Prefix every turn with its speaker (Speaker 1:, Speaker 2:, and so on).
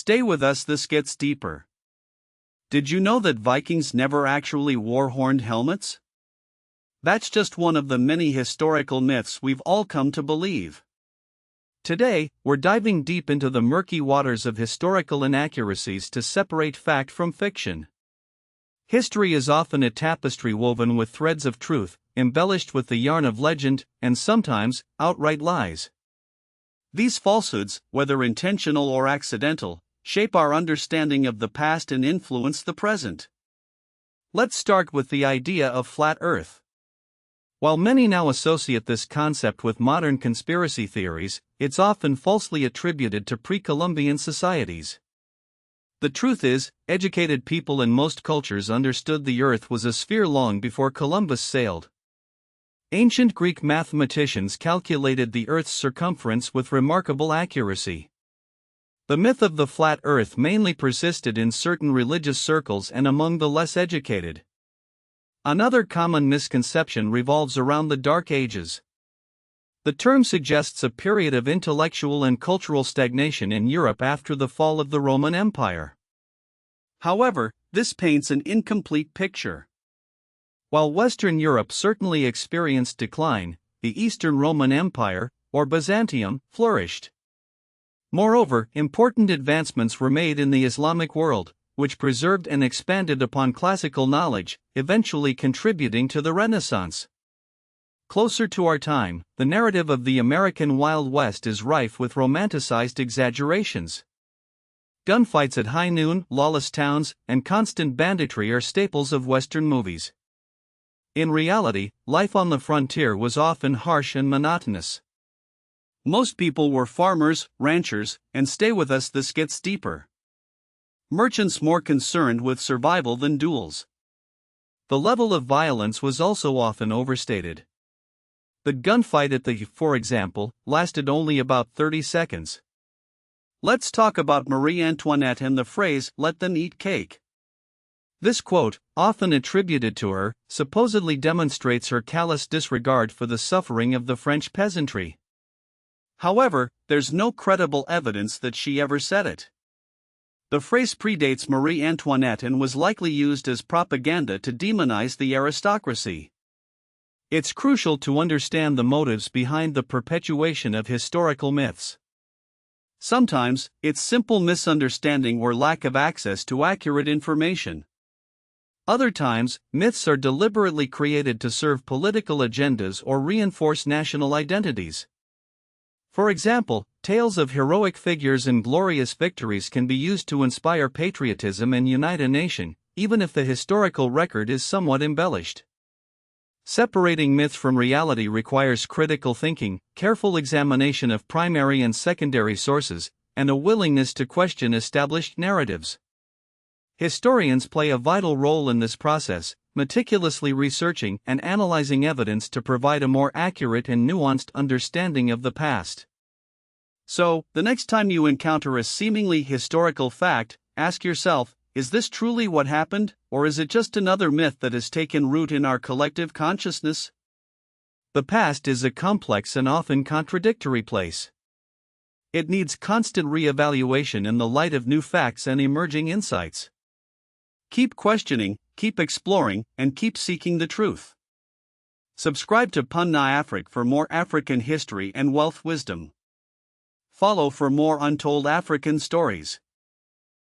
Speaker 1: Stay with us, this gets deeper. Did you know that Vikings never actually wore horned helmets? That's just one of the many historical myths we've all come to believe. Today, we're diving deep into the murky waters of historical inaccuracies to separate fact from fiction. History is often a tapestry woven with threads of truth, embellished with the yarn of legend, and sometimes, outright lies. These falsehoods, whether intentional or accidental, shape our understanding of the past and influence the present. Let's start with the idea of flat Earth. While many now associate this concept with modern conspiracy theories, it's often falsely attributed to pre-Columbian societies. The truth is, educated people in most cultures understood the Earth was a sphere long before Columbus sailed. Ancient Greek mathematicians calculated the Earth's circumference with remarkable accuracy. The myth of the flat Earth mainly persisted in certain religious circles and among the less educated. Another common misconception revolves around the Dark Ages. The term suggests a period of intellectual and cultural stagnation in Europe after the fall of the Roman Empire. However, this paints an incomplete picture. While Western Europe certainly experienced decline, the Eastern Roman Empire, or Byzantium, flourished. Moreover, important advancements were made in the Islamic world, which preserved and expanded upon classical knowledge, eventually contributing to the Renaissance. Closer to our time, the narrative of the American Wild West is rife with romanticized exaggerations. Gunfights at high noon, lawless towns, and constant banditry are staples of Western movies. In reality, life on the frontier was often harsh and monotonous. Most people were farmers, ranchers, and stay with us, this gets deeper. Merchants more concerned with survival than duels. The level of violence was also often overstated. The gunfight at for example, lasted only about 30 seconds. Let's talk about Marie Antoinette and the phrase, "let them eat cake." This quote, often attributed to her, supposedly demonstrates her callous disregard for the suffering of the French peasantry. However, there's no credible evidence that she ever said it. The phrase predates Marie Antoinette and was likely used as propaganda to demonize the aristocracy. It's crucial to understand the motives behind the perpetuation of historical myths. Sometimes, it's simple misunderstanding or lack of access to accurate information. Other times, myths are deliberately created to serve political agendas or reinforce national identities. For example, tales of heroic figures and glorious victories can be used to inspire patriotism and unite a nation, even if the historical record is somewhat embellished. Separating myth from reality requires critical thinking, careful examination of primary and secondary sources, and a willingness to question established narratives. Historians play a vital role in this process, meticulously researching and analyzing evidence to provide a more accurate and nuanced understanding of the past. So, the next time you encounter a seemingly historical fact, ask yourself, is this truly what happened, or is it just another myth that has taken root in our collective consciousness? The past is a complex and often contradictory place. It needs constant re-evaluation in the light of new facts and emerging insights. Keep questioning, keep exploring, and keep seeking the truth. Subscribe to Punna Afrik for more African history and wealth wisdom. Follow for more untold African stories.